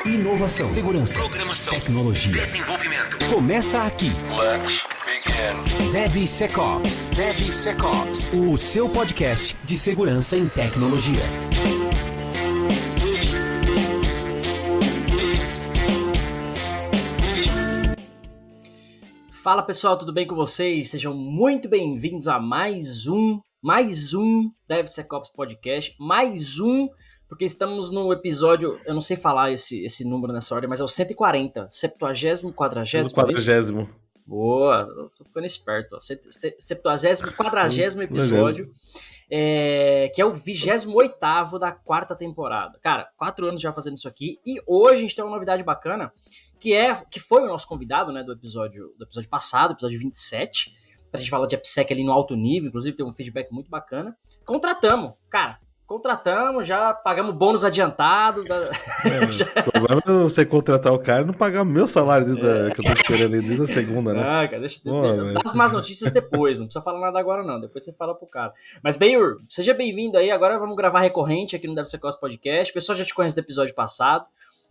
Inovação, segurança, programação, tecnologia, desenvolvimento. Começa aqui. Let's begin. DevSecOps. DevSecOps. O seu podcast de segurança em tecnologia. Fala pessoal, tudo bem com vocês? Sejam muito bem-vindos a mais um DevSecOps Podcast, porque estamos no episódio, eu não sei falar esse número nessa ordem, mas é o 140, 70º, 40º. 40º. Boa, tô ficando esperto, ó. 70º, 40º episódio, que é o 28º da quarta temporada. Cara, 4 anos já fazendo isso aqui, e hoje a gente tem uma novidade bacana, que foi o nosso convidado, né, do episódio passado, episódio 27, pra gente falar de AppSec ali no alto nível, inclusive tem um feedback muito bacana. Contratamos, já pagamos bônus adiantado. O problema é você contratar o cara e não pagar o meu salário que eu tô esperando desde a segunda, né? Ah, cara, dá as más notícias depois, não precisa falar nada agora não, depois você fala pro cara. Mas Benhur, seja bem-vindo aí, agora vamos gravar recorrente aqui no DevSecOps Podcast, o pessoal já te conhece do episódio passado,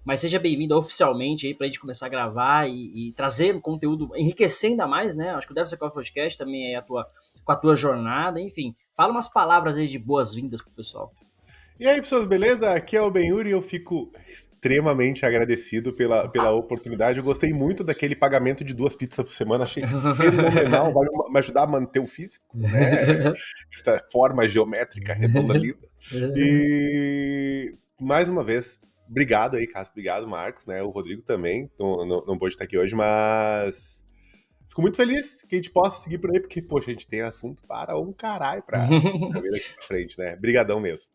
mas seja bem-vindo oficialmente aí pra gente começar a gravar e trazer conteúdo, enriquecer ainda mais, né? Acho que o DevSecOps Podcast também é com a tua jornada, enfim. Fala umas palavras aí de boas-vindas pro pessoal. E aí, pessoas, beleza? Aqui é o Benhur e eu fico extremamente agradecido pela oportunidade. Eu gostei muito daquele pagamento de 2 pizzas por semana, achei fenomenal, vai me ajudar a manter o físico, né? Essa forma geométrica redonda linda. E mais uma vez, obrigado aí, Cássio, obrigado, Marcos, né? O Rodrigo também, não pôde estar aqui hoje, mas fico muito feliz que a gente possa seguir por aí, porque, poxa, a gente tem assunto para um caralho pra ver aqui pra frente, né? Brigadão mesmo.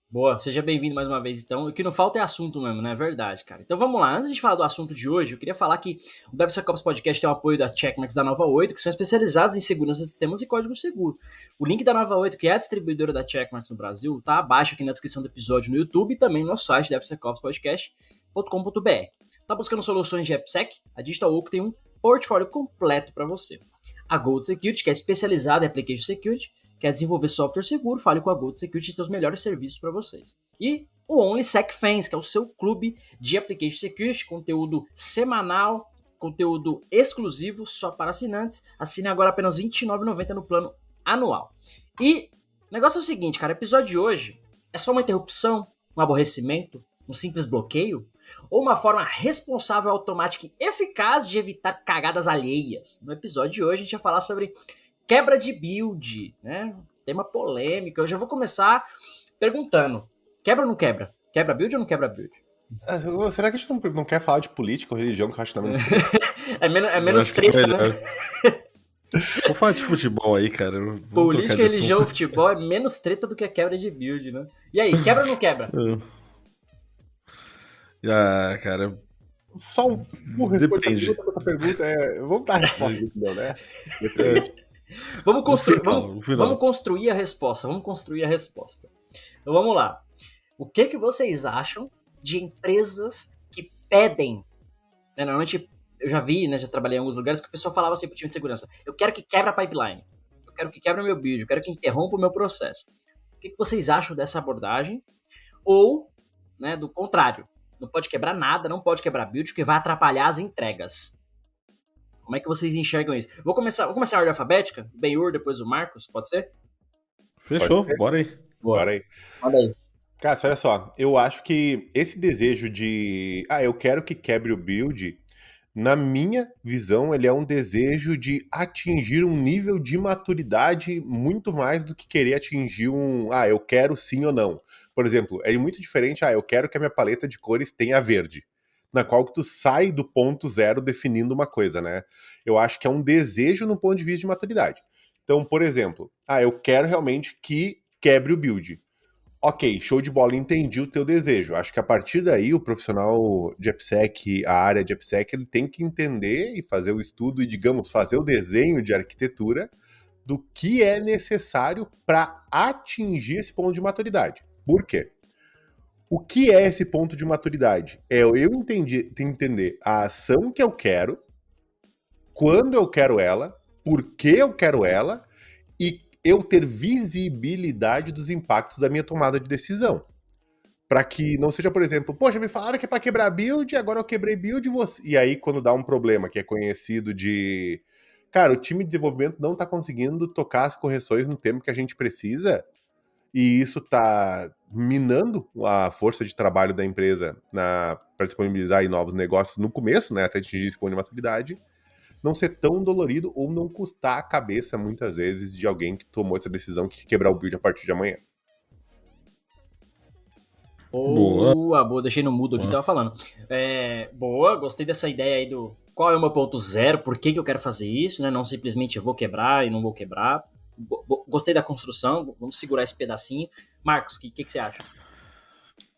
Boa, seja bem-vindo mais uma vez, então. O que não falta é assunto mesmo, né? É verdade, cara. Então vamos lá, antes de falar do assunto de hoje, eu queria falar que o DevSecOps Podcast tem o apoio da Checkmarx da Nova 8, que são especializados em segurança de sistemas e código seguro. O link da Nova 8, que é a distribuidora da Checkmarx no Brasil, tá abaixo aqui na descrição do episódio no YouTube e também no nosso site, devsecopspodcast.com.br. Tá buscando soluções de AppSec? A Digital Oak tem um portfólio completo para você. A Gold Security, que é especializada em Application Security, quer desenvolver software seguro, fale com a Gold Security e seus melhores serviços para vocês. E o OnlySecFans, que é o seu clube de Application Security, conteúdo semanal, conteúdo exclusivo só para assinantes. Assine agora apenas R$ 29,90 no plano anual. E o negócio é o seguinte, cara, o episódio de hoje é só uma interrupção, um aborrecimento, um simples bloqueio, ou uma forma responsável, automática e eficaz de evitar cagadas alheias. No episódio de hoje a gente vai falar sobre quebra de build, né? Tema polêmico. Eu já vou começar perguntando: quebra ou não quebra? Quebra build ou não quebra build? Será que a gente não quer falar de política ou religião, que eu acho que não é menos é menos treta, né? Vamos falar de futebol aí, cara. Política, religião, futebol é menos treta do que a quebra de build, né? E aí, quebra ou não quebra? Cara... Só responder essa pergunta vamos dar a resposta do meu, né? Vamos construir a resposta. Então vamos lá. O que vocês acham de empresas que pedem? Né, normalmente eu já vi, né, já trabalhei em alguns lugares que o pessoal falava assim pro time de segurança: eu quero que quebre a pipeline, eu quero que quebre o meu build, eu quero que interrompa o meu processo. O que vocês acham dessa abordagem? Ou, né, do contrário, não pode quebrar nada, não pode quebrar build, porque vai atrapalhar as entregas. Como é que vocês enxergam isso? Vou começar a ordem alfabética? Benhur, depois o Marcos, pode ser? Fechou, bora aí. Bora aí. Manda aí. Cara, olha só, eu acho que esse desejo de eu quero que quebre o build, na minha visão, ele é um desejo de atingir um nível de maturidade muito mais do que querer atingir eu quero sim ou não. Por exemplo, é muito diferente, eu quero que a minha paleta de cores tenha verde, na qual que tu sai do ponto zero definindo uma coisa, né? Eu acho que é um desejo no ponto de vista de maturidade. Então, por exemplo, eu quero realmente que quebre o build. Ok, show de bola, entendi o teu desejo. Acho que a partir daí o profissional de AppSec, a área de AppSec, ele tem que entender e fazer o estudo e, digamos, fazer o desenho de arquitetura do que é necessário para atingir esse ponto de maturidade. Por quê? O que é esse ponto de maturidade? É eu entender a ação que eu quero, quando eu quero ela, por que eu quero ela e eu ter visibilidade dos impactos da minha tomada de decisão. Pra que não seja, por exemplo, poxa, me falaram que é pra quebrar build, agora eu quebrei build e aí quando dá um problema que é conhecido de... Cara, o time de desenvolvimento não tá conseguindo tocar as correções no tempo que a gente precisa, e isso tá minando a força de trabalho da empresa para disponibilizar aí novos negócios no começo, né, até atingir esse ponto de maturidade, não ser tão dolorido ou não custar a cabeça, muitas vezes, de alguém que tomou essa decisão que quer quebrar o build a partir de amanhã. Boa, deixei no mudo aqui, tava falando. Boa, gostei dessa ideia aí do qual é o meu ponto zero, por que eu quero fazer isso, né? Não simplesmente eu vou quebrar e não vou quebrar. Gostei da construção, vamos segurar esse pedacinho. Marcos, o que você acha?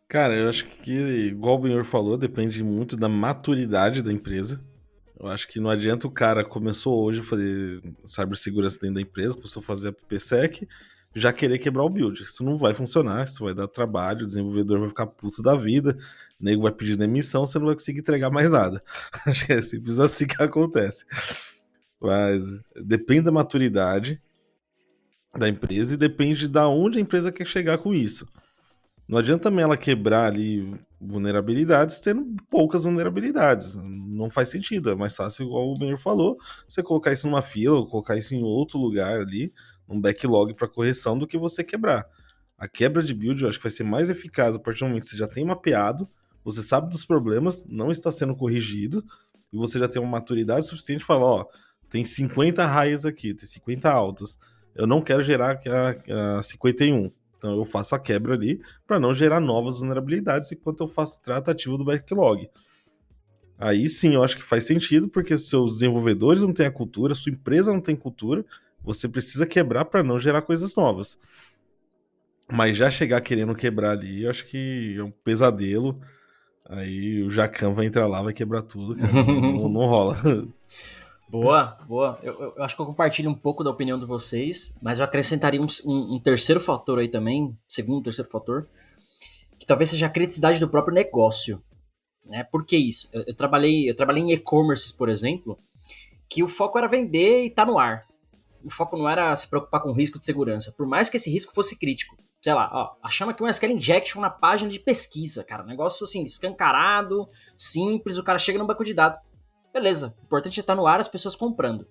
Cara, eu acho que, igual o Benhor falou, depende muito da maturidade da empresa. Eu acho que não adianta o cara começou hoje a fazer cibersegurança dentro da empresa, começou a fazer a PPSec, já querer quebrar o build. Isso não vai funcionar, isso vai dar trabalho, o desenvolvedor vai ficar puto da vida, o nego vai pedir demissão, você não vai conseguir entregar mais nada. Acho que é simples assim que acontece. Mas depende da maturidade da empresa e depende de onde a empresa quer chegar com isso. Não adianta também ela quebrar ali vulnerabilidades tendo poucas vulnerabilidades. Não faz sentido. É mais fácil, igual o Benhor falou, você colocar isso numa fila ou colocar isso em outro lugar ali, num backlog para correção, do que você quebrar. A quebra de build eu acho que vai ser mais eficaz a partir do momento que você já tem mapeado, você sabe dos problemas, não está sendo corrigido, e você já tem uma maturidade suficiente para falar, ó, tem 50 raias aqui, tem 50 altas. Eu não quero gerar a 51. Então eu faço a quebra ali para não gerar novas vulnerabilidades enquanto eu faço a tratativa do backlog. Aí sim eu acho que faz sentido, porque seus desenvolvedores não têm a cultura, sua empresa não tem cultura, você precisa quebrar para não gerar coisas novas. Mas já chegar querendo quebrar ali, eu acho que é um pesadelo. Aí o Jacan vai entrar lá, vai quebrar tudo, cara. Não rola. Boa. Eu acho que eu compartilho um pouco da opinião de vocês, mas eu acrescentaria um terceiro fator aí também, terceiro fator, que talvez seja a criticidade do próprio negócio. Né? Por que isso? Eu trabalhei em e-commerce, por exemplo, que o foco era vender e tá no ar. O foco não era se preocupar com o risco de segurança, por mais que esse risco fosse crítico. Sei lá, ó, achamos aqui uma SQL Injection na página de pesquisa, cara. Um negócio assim, escancarado, simples, o cara chega no banco de dados. Beleza, o importante é estar no ar, as pessoas comprando.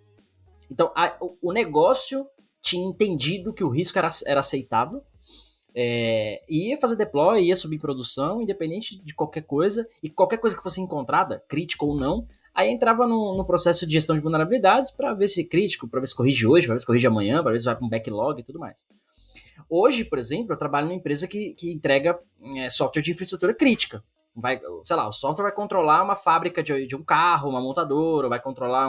Então, o negócio tinha entendido que o risco era aceitável, ia fazer deploy, ia subir em produção, independente de qualquer coisa, e qualquer coisa que fosse encontrada, crítico ou não, aí entrava no processo de gestão de vulnerabilidades para ver se é crítico, para ver se corrige hoje, para ver se corrige amanhã, para ver se vai para um backlog e tudo mais. Hoje, por exemplo, eu trabalho numa empresa que entrega software de infraestrutura crítica. Sei lá, o software vai controlar uma fábrica de um carro, uma montadora, vai controlar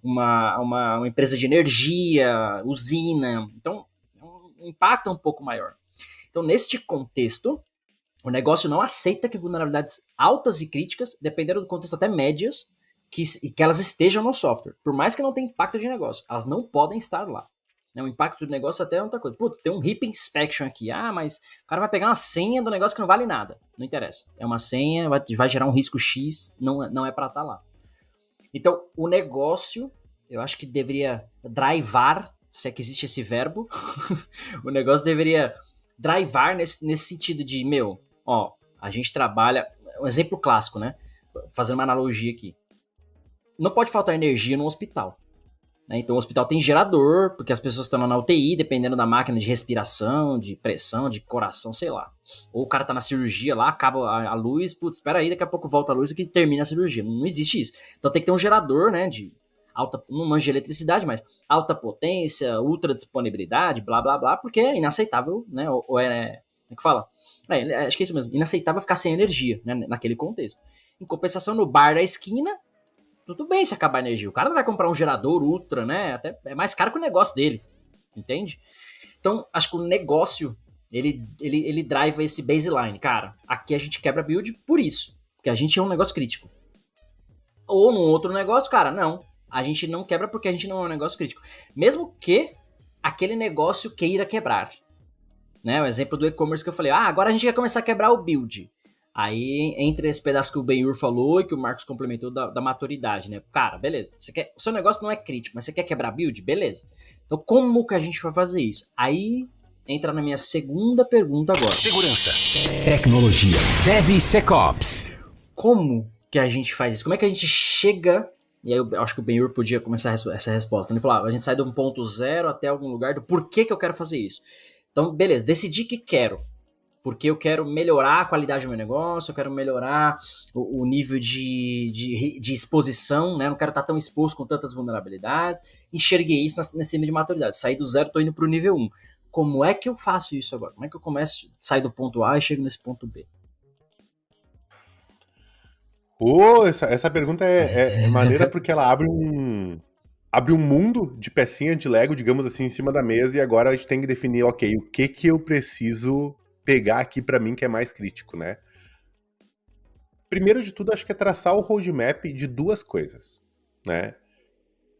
uma empresa de energia, usina. Então, um impacto um pouco maior. Então, neste contexto, o negócio não aceita que vulnerabilidades altas e críticas, dependendo do contexto até médias, que elas estejam no software. Por mais que não tenha impacto de negócio, elas não podem estar lá. O impacto do negócio até é outra coisa. Putz, tem um RIP inspection aqui. Ah, mas o cara vai pegar uma senha do negócio que não vale nada. Não interessa. É uma senha, vai gerar um risco X, não é pra estar lá. Então, o negócio, eu acho que deveria drivar, se é que existe esse verbo, o negócio deveria drivar nesse sentido de, a gente trabalha... Um exemplo clássico, né? Fazendo uma analogia aqui. Não pode faltar energia no hospital. Então o hospital tem gerador, porque as pessoas estão na UTI, dependendo da máquina de respiração, de pressão, de coração, sei lá. Ou o cara tá na cirurgia lá, acaba a luz, putz, espera aí, daqui a pouco volta a luz e que termina a cirurgia. Não existe isso. Então tem que ter um gerador, né, de alta, não manjo de eletricidade, mas alta potência, ultra disponibilidade, blá, blá, blá, porque é inaceitável, né, como é que fala? Acho que é isso mesmo, inaceitável ficar sem energia, né, naquele contexto. Em compensação, no bar da esquina, tudo bem se acabar a energia. O cara não vai comprar um gerador ultra, né? Até é mais caro que o negócio dele. Entende? Então, acho que o negócio, ele driva esse baseline. Cara, aqui a gente quebra build por isso. Porque a gente é um negócio crítico. Ou num outro negócio, cara, não. A gente não quebra porque a gente não é um negócio crítico. Mesmo que aquele negócio queira quebrar. Né? O exemplo do e-commerce que eu falei. Agora a gente quer começar a quebrar o build. Aí, entre esse pedaço que o Benhur falou e que o Marcos complementou da maturidade, né? Cara, beleza. O seu negócio não é crítico, mas você quer quebrar build? Beleza. Então, como que a gente vai fazer isso? Aí entra na minha segunda pergunta agora. Segurança, tecnologia, DevSecOps. Como que a gente faz isso? Como é que a gente chega... E aí eu acho que o Ben-Hur podia começar essa resposta. Ele falou, a gente sai de um ponto zero até algum lugar do porquê que eu quero fazer isso. Então, beleza, decidi que quero. Porque eu quero melhorar a qualidade do meu negócio, eu quero melhorar o nível de exposição, né? Eu não quero estar tão exposto com tantas vulnerabilidades. Enxerguei isso nesse nível de maturidade. Saí do zero, estou indo para o nível 1. Como é que eu faço isso agora? Como é que eu começo, saio do ponto A e chego nesse ponto B? Essa pergunta é maneira porque ela abre um mundo de pecinha de Lego, digamos assim, em cima da mesa, e agora a gente tem que definir, ok, o que eu preciso pegar aqui pra mim que é mais crítico, né? Primeiro de tudo, acho que é traçar o roadmap de duas coisas, né?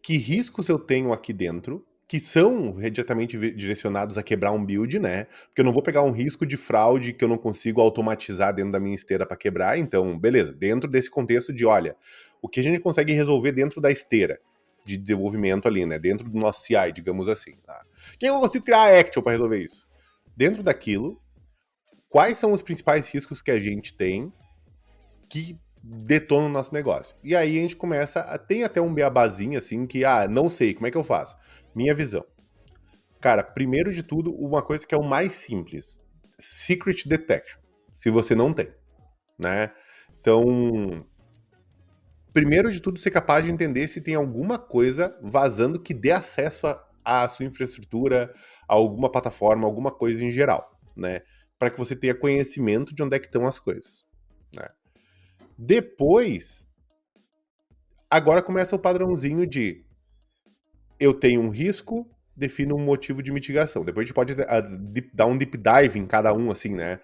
Que riscos eu tenho aqui dentro, que são diretamente direcionados a quebrar um build, né? Porque eu não vou pegar um risco de fraude que eu não consigo automatizar dentro da minha esteira para quebrar. Então, beleza, dentro desse contexto de, olha, o que a gente consegue resolver dentro da esteira de desenvolvimento ali, né? Dentro do nosso CI, digamos assim. Tá? Quem eu consigo criar a action para resolver isso? Dentro daquilo, quais são os principais riscos que a gente tem que detona o nosso negócio. E aí a gente começa a... Tem até um beabazinho assim que, não sei, como é que eu faço? Minha visão. Cara, primeiro de tudo, uma coisa que é o mais simples. Secret Detection. Se você não tem, né? Então, primeiro de tudo, ser capaz de entender se tem alguma coisa vazando que dê acesso à sua infraestrutura, a alguma plataforma, alguma coisa em geral, né? Para que você tenha conhecimento de onde é que estão as coisas, né? Depois, agora começa o padrãozinho de eu tenho um risco, defino um motivo de mitigação. Depois a gente pode dar um deep dive em cada um, assim, né?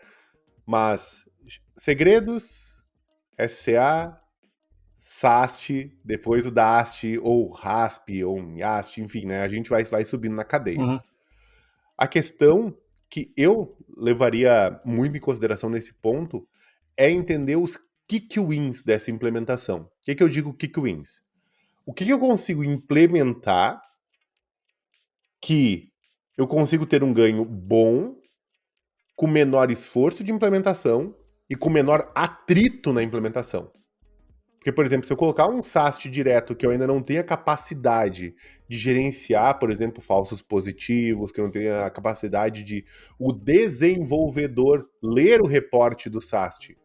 Mas segredos, SCA, SAST, depois o DAST, ou RASP, ou YAST, enfim, né? A gente vai subindo na cadeia. Uhum. A questão que eu levaria muito em consideração nesse ponto é entender os kick wins dessa implementação. O que eu digo kick wins? O que eu consigo implementar que eu consigo ter um ganho bom, com menor esforço de implementação e com menor atrito na implementação. Porque, por exemplo, se eu colocar um SAST direto que eu ainda não tenha capacidade de gerenciar, por exemplo, falsos positivos, que eu não tenha a capacidade de o desenvolvedor ler o reporte do SAST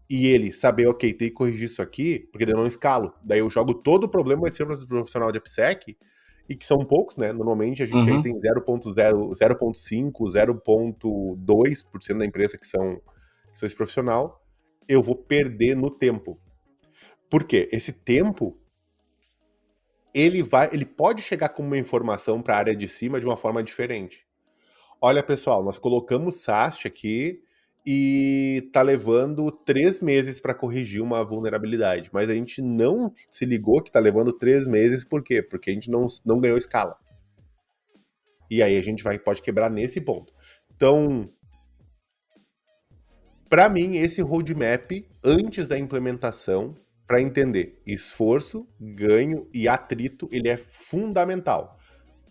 e ele saber, ok, tem que corrigir isso aqui, porque daí eu não escalo. Daí eu jogo todo o problema de ser profissional de AppSec, e que são poucos, né? Normalmente a gente aí tem 0.0, 0.5, 0.2% da empresa que são esse profissional. Eu vou perder no tempo. Por quê? Esse tempo, ele pode chegar como uma informação para a área de cima de uma forma diferente. Olha, pessoal, nós colocamos SAST aqui e tá levando 3 meses para corrigir uma vulnerabilidade, mas a gente não se ligou que tá levando 3 meses, por quê? Porque a gente não ganhou escala. E aí a gente pode quebrar nesse ponto. Então, para mim, esse roadmap, antes da implementação, para entender esforço, ganho e atrito, ele é fundamental.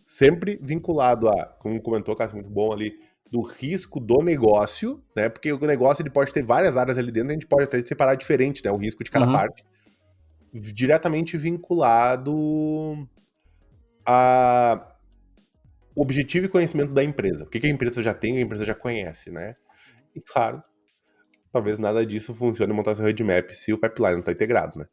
Sempre vinculado a, como comentou o Cássio, muito bom ali, do risco do negócio, né? Porque o negócio ele pode ter várias áreas ali dentro, a gente pode até separar diferente, né? O risco de cada parte. Diretamente vinculado a objetivo e conhecimento da empresa. O que a empresa já tem, a empresa já conhece, né? E claro, talvez nada disso funcione montar seu roadmap se o pipeline não está integrado, né?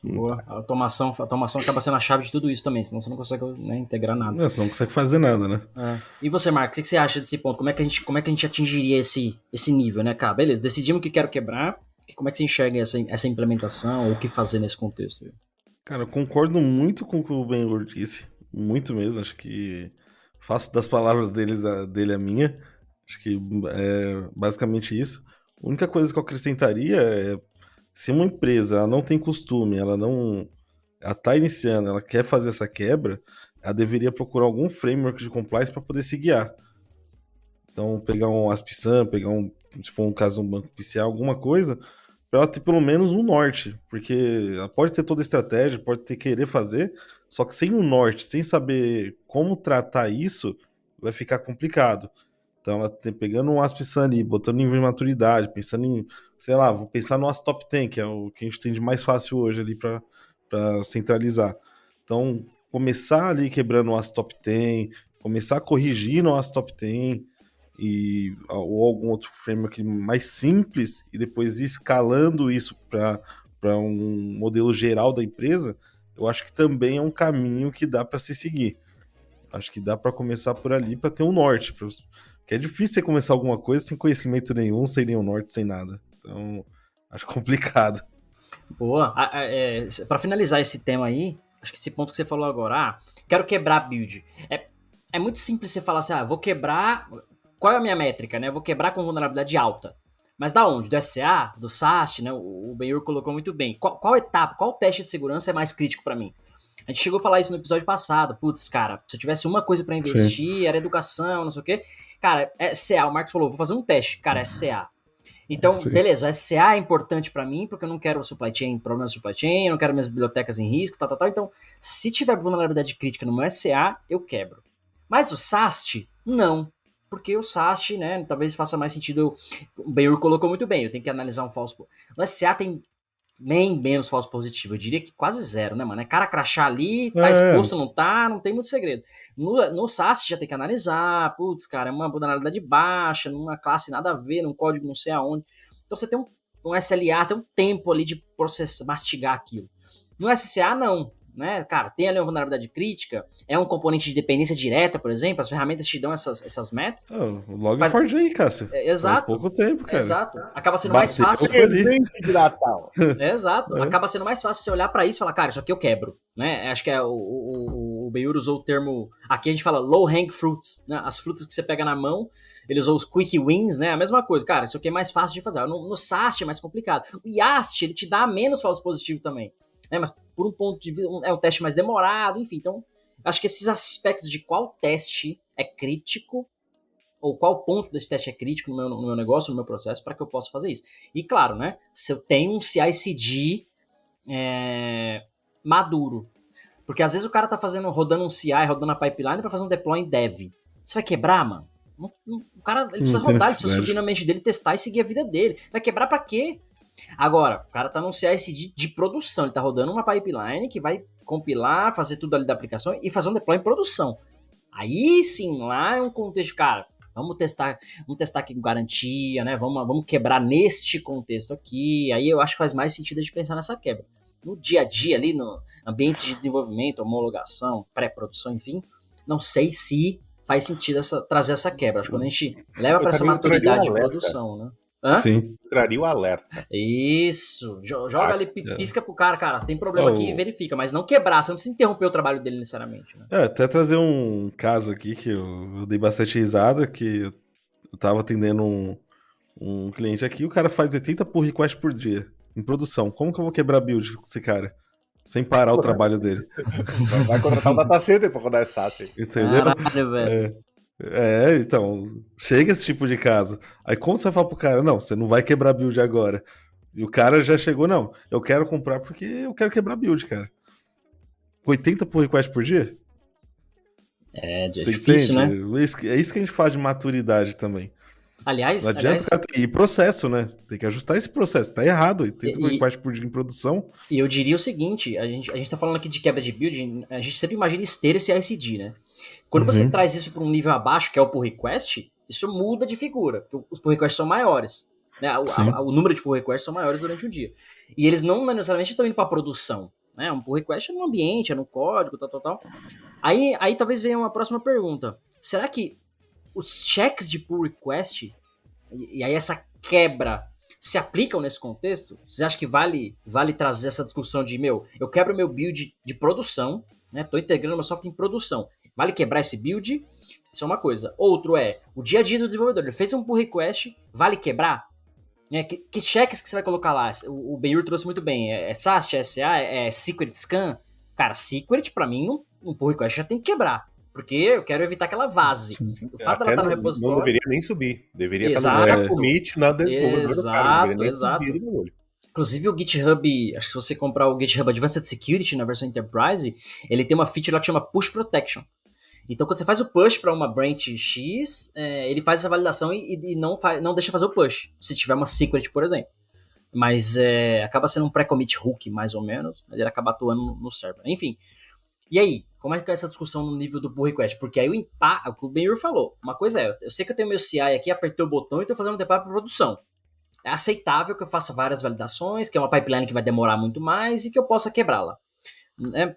Boa. A automação acaba sendo a chave de tudo isso também, senão você não consegue, né, integrar nada. Você não consegue fazer nada, né? E você, Marcos, o que você acha desse ponto? Como é que a gente atingiria esse nível, né, cara? Beleza, decidimos que quero quebrar. Como é que você enxerga essa implementação ou o que fazer nesse contexto? Cara, eu concordo muito com o que o Ben-Hur disse. Muito mesmo. Acho que faço das palavras dele a minha. Acho que é basicamente isso. A única coisa que eu acrescentaria é: se uma empresa ela não tem costume, ela tá iniciando, ela quer fazer essa quebra, ela deveria procurar algum framework de compliance para poder se guiar. Então, pegar um ASP-SAM, se for um caso, um banco PCA, alguma coisa, para ela ter pelo menos um norte, porque ela pode ter toda a estratégia, pode querer fazer, só que sem um norte, sem saber como tratar isso, vai ficar complicado. Então, ela pegando um ASP-SAN ali, botando em maturidade, pensando em, sei lá, vou pensar no AS Top 10, que é o que a gente tem de mais fácil hoje ali para centralizar. Então, começar ali quebrando o AS Top 10, começar corrigindo o AS Top 10, ou algum outro framework mais simples, e depois ir escalando isso para um modelo geral da empresa, eu acho que também é um caminho que dá para se seguir. Acho que dá para começar por ali para ter um norte. Porque é difícil você começar alguma coisa sem conhecimento nenhum, sem nenhum norte, sem nada. Então, acho complicado. Boa. Para finalizar esse tema aí, acho que esse ponto que você falou agora, quero quebrar a build. É muito simples você falar assim, vou quebrar... Qual é a minha métrica, né? Vou quebrar com vulnerabilidade alta. Mas da onde? Do SCA? Do SAST, né? O Benhur colocou muito bem. Qual etapa, qual teste de segurança é mais crítico para mim? A gente chegou a falar isso no episódio passado. Putz, cara, se eu tivesse uma coisa para investir, era educação, não sei o quê. Cara, SCA, o Marcos falou, vou fazer um teste. Cara, SCA. Então, beleza, o SCA é importante para mim, porque eu não quero supply chain, problema de supply chain, eu não quero minhas bibliotecas em risco, tal. Então, se tiver vulnerabilidade crítica no meu SCA, eu quebro. Mas o SAST, não. Porque o SAST, né, talvez faça mais sentido. O Benhur colocou muito bem, eu tenho que analisar um falso. No SCA tem bem menos falso positivo, eu diria que quase zero, né, mano? É cara crachar ali, tá exposto, não tem muito segredo. No SAST já tem que analisar, putz, cara, é uma vulnerabilidade baixa, numa classe nada a ver, num código não sei aonde. Então você tem um SLA, tem um tempo ali de processar, mastigar aquilo. No SCA, não. Né? Cara, tem ali uma vulnerabilidade crítica, é um componente de dependência direta, por exemplo, as ferramentas te dão essas métricas. O Log4j aí, Cássio. Exato. Faz pouco tempo, cara. Exato. Acaba sendo mais fácil. Exato. Acaba sendo mais fácil você olhar pra isso e falar, cara, isso aqui eu quebro. Né? Acho que o Benhur usou o termo, aqui a gente fala low hang fruits, né? As frutas que você pega na mão, ele usou os quick wins, né? A mesma coisa, cara, isso aqui é mais fácil de fazer. No SAST é mais complicado. O YAST, ele te dá menos falso positivo também. Né, mas por um ponto de vista, é um teste mais demorado, enfim. Então, acho que esses aspectos de qual teste é crítico, ou qual ponto desse teste é crítico no meu negócio, no meu processo, para que eu possa fazer isso. E claro, né, se eu tenho um CI/CD maduro, porque às vezes o cara tá rodando um CI, rodando a pipeline para fazer um deploy em dev. Você vai quebrar, mano? O cara ele precisa rodar, ele precisa subir na mente dele, testar e seguir a vida dele. Vai quebrar para quê? Agora, o cara tá num CI/CD de produção, ele tá rodando uma pipeline que vai compilar, fazer tudo ali da aplicação e fazer um deploy em produção. Aí sim, lá é um contexto, cara, vamos testar aqui com garantia, né? Vamos quebrar neste contexto aqui. Aí eu acho que faz mais sentido a gente pensar nessa quebra. No dia a dia ali, no ambiente de desenvolvimento, homologação, pré-produção, enfim, não sei se faz sentido trazer essa quebra. Acho que quando a gente leva para essa maturidade de produção, né? Hã? Sim. Traria o alerta. Isso. Joga ali, pisca pro cara, você tem problema aqui e verifica, mas não quebrar, você não precisa interromper o trabalho dele necessariamente. Né? Até trazer um caso aqui que eu dei bastante risada, que eu tava atendendo um cliente aqui, o cara faz 80 pull requests por dia, em produção. Como que eu vou quebrar build com esse cara? Sem parar o trabalho dele. Vai contratar um data center pra rodar essa SaaS. Entendeu? Caralho, velho. Então, chega esse tipo de caso. Aí como você vai falar pro cara, não, você não vai quebrar build agora. E o cara já chegou, não, eu quero comprar porque eu quero quebrar build, cara. 80 pull request por dia? É difícil, né? É isso que a gente faz de maturidade também. Aliás, não adianta o cara ter processo, né? Tem que ajustar esse processo. Tá errado, 80 pull request por dia em produção. E eu diria o seguinte, a gente tá falando aqui de quebra de build, a gente sempre imagina esteira esse CI/CD, né? Quando você traz isso para um nível abaixo, que é o pull request, isso muda de figura, porque os pull requests são maiores. Né? O número de pull requests são maiores durante o dia. E eles não necessariamente estão indo para produção. Né? Um pull request é no ambiente, é no código, tal. Aí talvez venha uma próxima pergunta. Será que os checks de pull request, e aí essa quebra, se aplicam nesse contexto? Você acha que vale trazer essa discussão de, eu quebro meu build de produção, né? Tô integrando meu software em produção. Vale quebrar esse build? Isso é uma coisa. Outro o dia a dia do desenvolvedor. Ele fez um pull request, vale quebrar? Né? Que cheques que você vai colocar lá? O Benhur trouxe muito bem. É SAST, é SA, é Secret Scan? Cara, Secret, pra mim, um pull request já tem que quebrar. Porque eu quero evitar que ela vaze. Sim. O fato dela estar no repositório... Não deveria nem subir. Deveria estar no commit, na desenvolvedor do cara. Exato. Inclusive o GitHub, acho que se você comprar o GitHub Advanced Security na versão Enterprise, ele tem uma feature lá que chama Push Protection. Então, quando você faz o push para uma branch X, ele faz essa validação e não deixa fazer o push, se tiver uma secret, por exemplo. Mas acaba sendo um pré-commit hook, mais ou menos, mas ele acaba atuando no server. Enfim, e aí? Como é que é essa discussão no nível do pull request? Porque aí o que o Ben-Hur falou, uma coisa eu sei que eu tenho meu CI aqui, apertei o botão e estou fazendo um deploy para produção. É aceitável que eu faça várias validações, que é uma pipeline que vai demorar muito mais e que eu possa quebrá-la.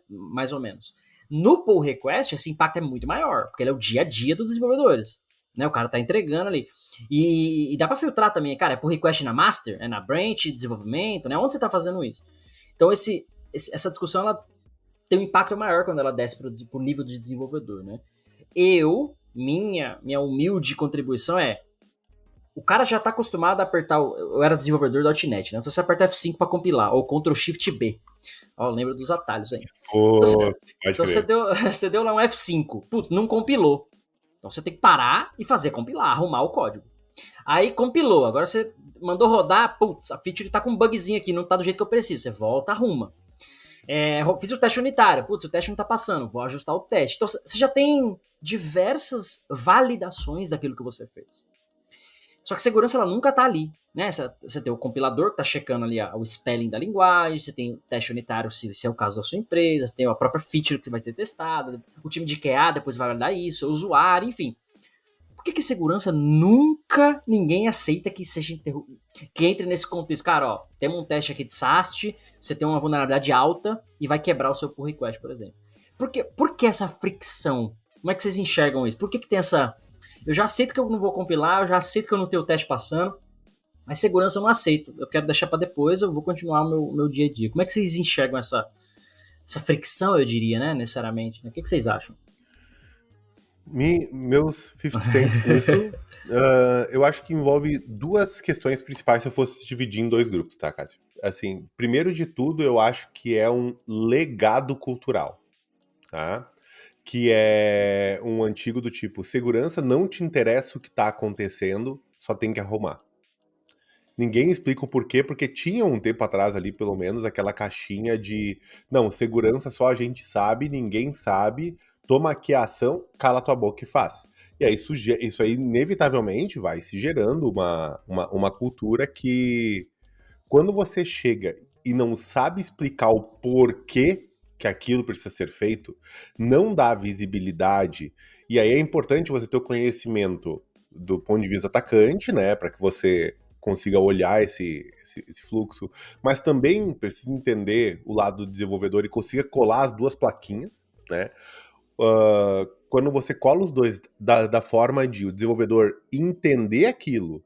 Mais ou menos. No pull request, esse impacto é muito maior, porque ele é o dia a dia dos desenvolvedores. Né? O cara tá entregando ali. E dá pra filtrar também, cara, é pull request na master, é na branch, desenvolvimento, né? Onde você tá fazendo isso? Então essa discussão, ela tem um impacto maior quando ela desce pro nível de desenvolvedor, né? Minha humilde contribuição o cara já tá acostumado a apertar. Eu era desenvolvedor do .NET, né? Então você aperta F5 para compilar, ou Ctrl Shift B. Ó, lembra dos atalhos aí. Então você deu lá um F5. Putz, não compilou. Então você tem que parar e fazer compilar, arrumar o código. Aí compilou, agora você mandou rodar, putz, a feature tá com um bugzinho aqui, não tá do jeito que eu preciso. Você volta, arruma. Fiz o teste unitário, putz, o teste não tá passando, vou ajustar o teste. Então você já tem diversas validações daquilo que você fez. Só que a segurança ela nunca tá ali, né? Você tem o compilador que tá checando ali o spelling da linguagem, você tem o teste unitário se é o caso da sua empresa, você tem a própria feature que vai ser testada, o time de QA depois vai validar isso, o usuário, enfim. Por que segurança nunca ninguém aceita que seja que entre nesse contexto? Cara, ó, temos um teste aqui de SAST, você tem uma vulnerabilidade alta e vai quebrar o seu pull request, por exemplo. Por que essa fricção? Como é que vocês enxergam isso? Por que tem essa... Eu já aceito que eu não vou compilar, eu já aceito que eu não tenho o teste passando, mas segurança eu não aceito. Eu quero deixar para depois, eu vou continuar o meu dia a dia. Como é que vocês enxergam essa fricção, eu diria, né, necessariamente? O que vocês acham? Meus 50 cents nisso, eu acho que envolve duas questões principais se eu fosse dividir em dois grupos, tá, Cássio? Assim, primeiro de tudo, eu acho que é um legado cultural, tá? Que é um antigo do tipo, segurança não te interessa o que tá acontecendo, só tem que arrumar. Ninguém explica o porquê, porque tinha um tempo atrás ali, pelo menos, aquela caixinha de não, segurança só a gente sabe, ninguém sabe, toma aqui a ação, cala tua boca e faz. E aí isso aí inevitavelmente vai se gerando uma cultura que quando você chega e não sabe explicar o porquê que aquilo precisa ser feito, não dá visibilidade, e aí é importante você ter o conhecimento do ponto de vista atacante, né, para que você consiga olhar esse fluxo, mas também precisa entender o lado do desenvolvedor e consiga colar as duas plaquinhas, né, quando você cola os dois da forma de o desenvolvedor entender aquilo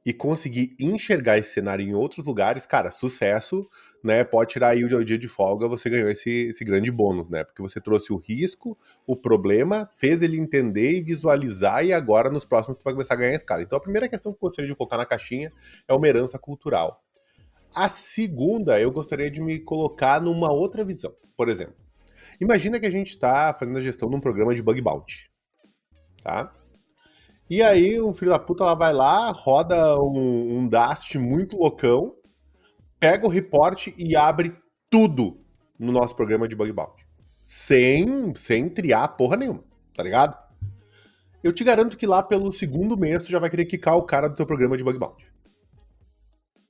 e conseguir enxergar esse cenário em outros lugares, cara, sucesso, né? Pode tirar aí o dia de folga, você ganhou esse grande bônus, né? Porque você trouxe o risco, o problema, fez ele entender e visualizar, e agora nos próximos tu vai começar a ganhar esse cara. Então a primeira questão que eu gostaria de colocar na caixinha é uma herança cultural. A segunda, eu gostaria de me colocar numa outra visão. Por exemplo, imagina que a gente está fazendo a gestão de um programa de bug bounty, tá? E aí, o filho da puta lá vai lá, roda um Dast muito loucão, pega o report e abre tudo no nosso programa de bug bounty. Sem triar porra nenhuma, tá ligado? Eu te garanto que lá pelo segundo mês tu já vai querer quicar o cara do teu programa de bug bounty.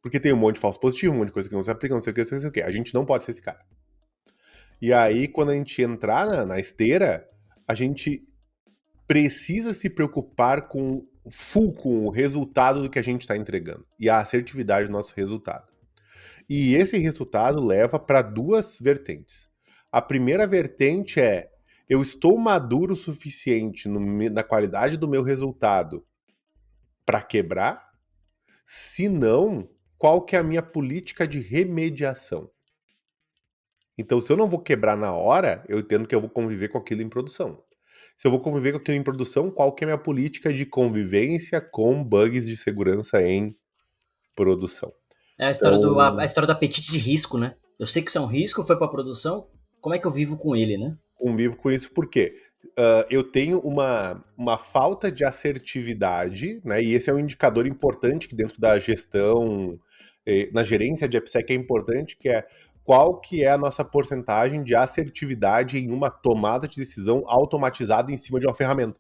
Porque tem um monte de falso positivo, um monte de coisa que não se aplica, não sei o que, não sei o que. A gente não pode ser esse cara. E aí, quando a gente entrar na esteira, a gente precisa se preocupar com o resultado do que a gente está entregando e a assertividade do nosso resultado. E esse resultado leva para duas vertentes. A primeira vertente é: eu estou maduro o suficiente na qualidade do meu resultado para quebrar? Se não, qual que é a minha política de remediação? Então, se eu não vou quebrar na hora, eu entendo que eu vou conviver com aquilo em produção. Se eu vou conviver com aquilo em produção, qual que é a minha política de convivência com bugs de segurança em produção? É a história, a história do apetite de risco, né? Eu sei que isso é um risco, foi para a produção, como é que eu vivo com ele, né? Convivo com isso porque eu tenho uma falta de assertividade, né? E esse é um indicador importante que dentro da gestão, na gerência de AppSec é importante, que é qual que é a nossa porcentagem de assertividade em uma tomada de decisão automatizada em cima de uma ferramenta.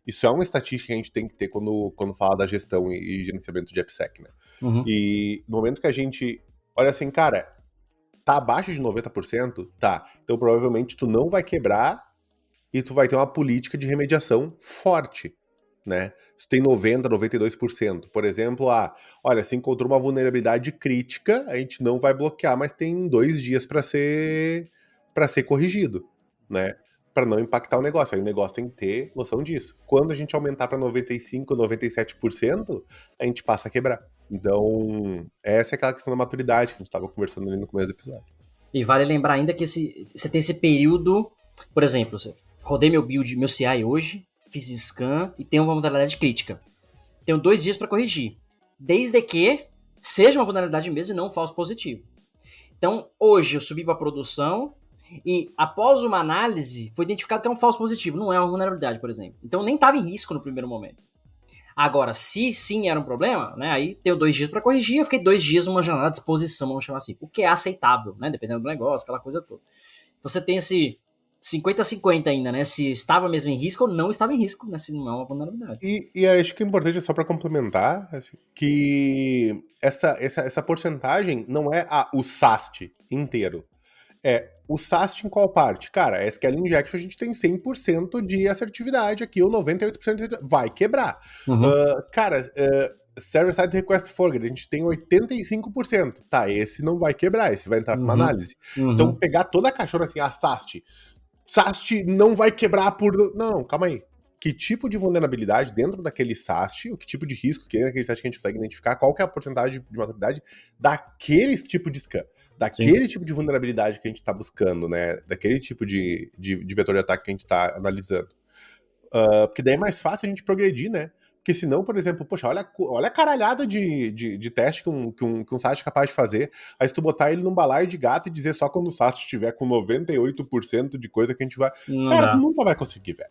Isso é uma estatística que a gente tem que ter quando fala da gestão e gerenciamento de AppSec, né? Uhum. E no momento que a gente olha assim, cara, tá abaixo de 90%? Tá. Então provavelmente tu não vai quebrar e tu vai ter uma política de remediação forte, né? Se tem 90%, 92%, por exemplo, olha, se encontrou uma vulnerabilidade crítica, a gente não vai bloquear, mas tem 2 dias para ser corrigido, né? Para não impactar o negócio. Aí o negócio tem que ter noção disso. Quando a gente aumentar para 95%, 97%, a gente passa a quebrar. Então, essa é aquela questão da maturidade que a gente estava conversando ali no começo do episódio. E vale lembrar ainda que você tem esse período, por exemplo, rodei meu build, meu CI hoje, fiz scan e tenho uma vulnerabilidade crítica. Tenho 2 dias para corrigir. Desde que seja uma vulnerabilidade mesmo e não um falso positivo. Então, hoje eu subi para produção e após uma análise foi identificado que é um falso positivo, não é uma vulnerabilidade, por exemplo. Então nem estava em risco no primeiro momento. Agora, se sim era um problema, né, aí tenho 2 dias para corrigir, eu fiquei 2 dias numa janela de exposição, vamos chamar assim, o que é aceitável, né, dependendo do negócio, aquela coisa toda. Então você tem esse 50-50 ainda, né, se estava mesmo em risco ou não estava em risco, né, se não é uma vulnerabilidade. E acho que é importante, só para complementar, assim, que essa porcentagem não é o SAST inteiro. É o SAST em qual parte? Cara, SQL Injection a gente tem 100% de assertividade aqui, ou 98% vai quebrar. Cara, Server-Side Request Forgery, a gente tem 85%. Tá, esse não vai quebrar, esse vai entrar para uma análise. Então, pegar toda a caixona assim, SAST não vai quebrar por... Não, calma aí. Que tipo de vulnerabilidade dentro daquele SAST, o que tipo de risco que é aquele SAST que a gente consegue identificar, qual que é a porcentagem de maturidade daquele tipo de scan, daquele tipo de vulnerabilidade que a gente está buscando, né? Daquele tipo de vetor de ataque que a gente está analisando. Porque daí é mais fácil a gente progredir, né? Porque senão, por exemplo, poxa, olha a caralhada de teste que um SAST é capaz de fazer. Aí se tu botar ele num balaio de gato e dizer só quando o SAST estiver com 98% de coisa que a gente vai... Cara, tu nunca vai conseguir, velho.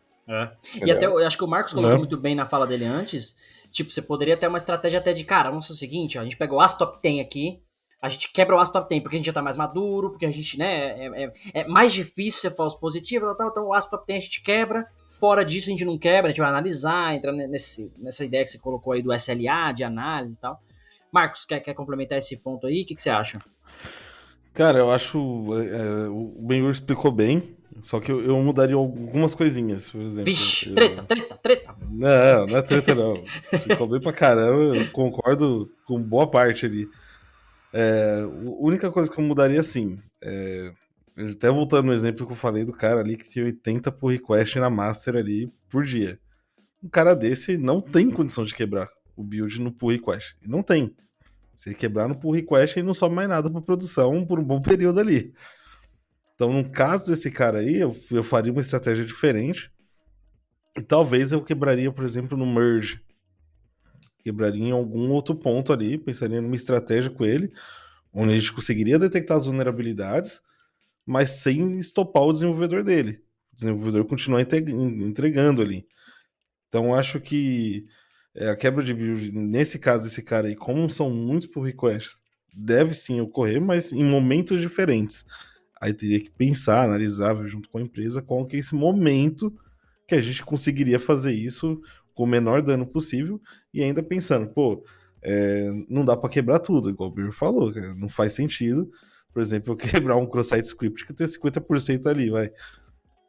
E até eu acho que o Marcos colocou muito bem na fala dele antes. Tipo, você poderia ter uma estratégia até de, cara, vamos fazer o seguinte, ó, a gente pega o ASP Top 10 aqui, a gente quebra o ASP Top 10 porque a gente já tá mais maduro, porque a gente, né, é mais difícil ser falso positivo, então o ASP Top 10 a gente quebra, fora disso a gente não quebra, a gente vai analisar, entrar nessa ideia que você colocou aí do SLA, de análise e tal. Marcos, quer complementar esse ponto aí? O que você acha? Cara, eu acho o Ben-Hur explicou bem, só que eu mudaria algumas coisinhas, por exemplo. Vixe, treta! Não é treta não. Ficou bem pra caramba, eu concordo com boa parte ali. A única coisa que eu mudaria, assim, até voltando no exemplo que eu falei do cara ali que tinha 80 pull request na master ali por dia. Um cara desse não tem condição de quebrar o build no pull request. Não tem. Se ele quebrar no pull request, ele não sobe mais nada pra produção por um bom período ali. Então, no caso desse cara aí, eu faria uma estratégia diferente. E talvez eu quebraria, por exemplo, no merge. Quebraria em algum outro ponto ali, pensaria numa estratégia com ele, onde a gente conseguiria detectar as vulnerabilidades, mas sem estopar o desenvolvedor dele. O desenvolvedor continuar entregando ali. Então, acho que a quebra de build, nesse caso, esse cara aí, como são muitos pull requests, deve sim ocorrer, mas em momentos diferentes. Aí teria que pensar, analisar junto com a empresa qual que é esse momento que a gente conseguiria fazer isso com o menor dano possível e ainda pensando, não dá para quebrar tudo, igual o Bir falou, não faz sentido. Por exemplo, eu quebrar um cross-site script que tem 50% ali, vai.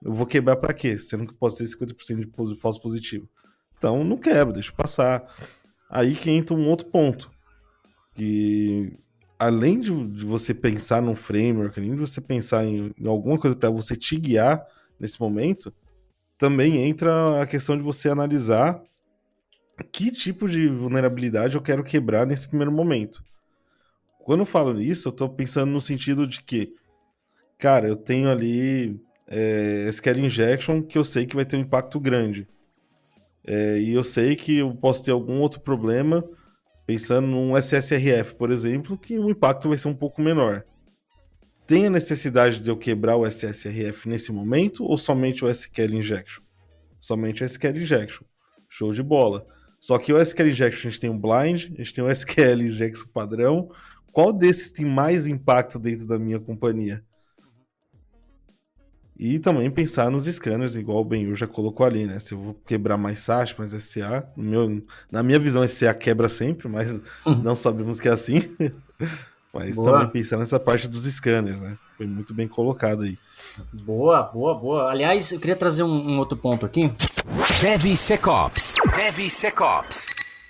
Eu vou quebrar para quê? Sendo que eu posso ter 50% de falso positivo. Então não quebra, deixa passar. Aí que entra um outro ponto. Que além de você pensar num framework, além de você pensar em alguma coisa para você te guiar nesse momento, também entra a questão de você analisar que tipo de vulnerabilidade eu quero quebrar nesse primeiro momento. Quando eu falo nisso, eu tô pensando no sentido de que, cara, eu tenho ali SQL Injection que eu sei que vai ter um impacto grande. E eu sei que eu posso ter algum outro problema, pensando num SSRF, por exemplo, que o impacto vai ser um pouco menor. Tem a necessidade de eu quebrar o SSRF nesse momento ou somente o SQL Injection? Somente o SQL Injection. Show de bola. Só que o SQL Injection a gente tem um blind, a gente tem o SQL Injection padrão, qual desses tem mais impacto dentro da minha companhia? E também pensar nos scanners, igual o Benhur já colocou ali, né? Se eu vou quebrar mais SASH, mais SCA, na minha visão SCA quebra sempre, mas não sabemos que é assim. Mas Boa. também pensar nessa parte dos scanners, né? Foi muito bem colocado aí. Boa. Aliás, eu queria trazer um outro ponto aqui, DevSecOps.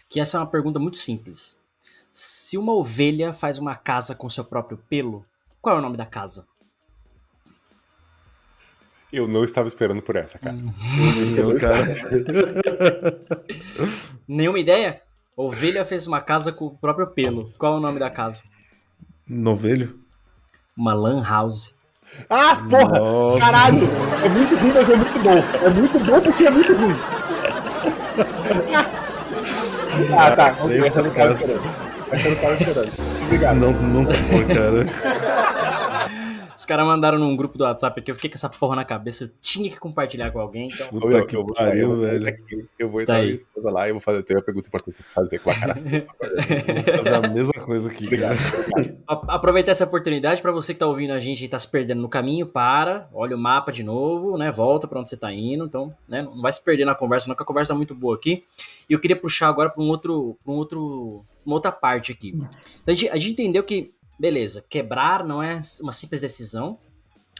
que essa é uma pergunta muito simples. Se uma ovelha faz uma casa com seu próprio pelo, qual é o nome da casa? Eu não estava esperando por essa, cara. Então, cara, Nenhuma ideia? Ovelha fez uma casa com o próprio pelo. Qual é o nome da casa? novelho? Uma lan house. Ah, porra! Nossa. Caralho! É muito ruim, mas é muito bom. É muito bom porque é muito ruim. Tá. Essa eu não tava esperando. Obrigado. Não foi, cara. Os caras mandaram num grupo do WhatsApp aqui, eu fiquei com essa porra na cabeça, eu tinha que compartilhar com alguém, então... Puta que pariu, velho. Eu vou Tá entrar na aí. minha esposa lá e vou fazer uma pergunta importante pra fazer com a cara. Vou fazer a mesma coisa aqui, cara. Aproveitar essa oportunidade pra você que tá ouvindo a gente e tá se perdendo no caminho, olha o mapa de novo, né, volta pra onde você tá indo, então, né, não vai se perder na conversa, não, que a conversa tá muito boa aqui. E eu queria puxar agora pra uma outra parte aqui. Então, a gente entendeu que, beleza, quebrar não é uma simples decisão,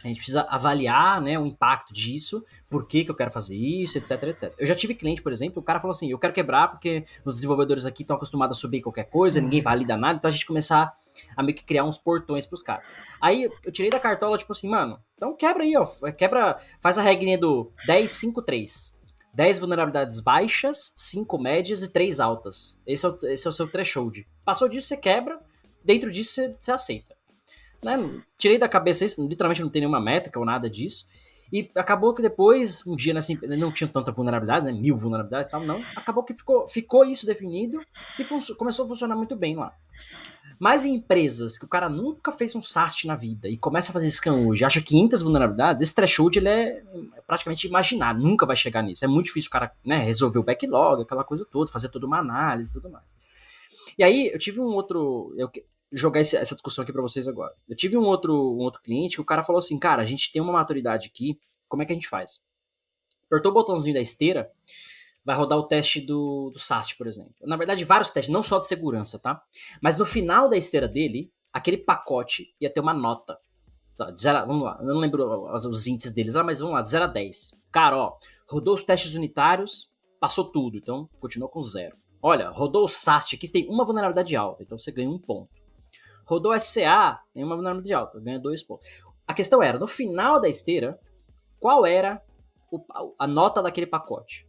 a gente precisa avaliar, né, o impacto disso, por que eu quero fazer isso, etc. Eu já tive cliente, por exemplo, o cara falou assim, eu quero quebrar porque os desenvolvedores aqui estão acostumados a subir qualquer coisa, ninguém valida nada, então a gente começar a meio que criar uns portões pros caras. Aí eu tirei da cartola, tipo assim, mano, então quebra aí, ó, faz a regrinha do 10, 5, 3. 10 vulnerabilidades baixas, 5 médias e 3 altas. Esse é o seu threshold. Passou disso, você quebra, dentro disso você aceita. Né? Tirei da cabeça isso, literalmente não tem nenhuma métrica ou nada disso. E acabou que depois, um dia, assim, não tinha tanta vulnerabilidade, né? 1000 vulnerabilidades e tal, não. Acabou que ficou isso definido e começou a funcionar muito bem lá. Mas em empresas que o cara nunca fez um SAST na vida e começa a fazer scan hoje, acha 500 vulnerabilidades, esse threshold ele é praticamente imaginário, nunca vai chegar nisso. É muito difícil o cara, né, resolver o backlog, aquela coisa toda, fazer toda uma análise e tudo mais. E aí eu tive jogar essa discussão aqui pra vocês agora. Eu tive um outro cliente que o cara falou assim, cara, a gente tem uma maturidade aqui, como é que a gente faz? Apertou o botãozinho da esteira, vai rodar o teste do SAST, por exemplo. Na verdade, vários testes, não só de segurança, tá? Mas no final da esteira dele, aquele pacote ia ter uma nota. Vamos lá, eu não lembro os índices deles, mas vamos lá, de 0 a 10. Cara, ó, rodou os testes unitários, passou tudo, então continuou com 0. Olha, rodou o SAST aqui, você tem uma vulnerabilidade alta, então você ganha 1 ponto. Rodou SCA, tem uma vulnerabilidade alta, ganha 2 pontos. A questão era, no final da esteira, qual era a nota daquele pacote?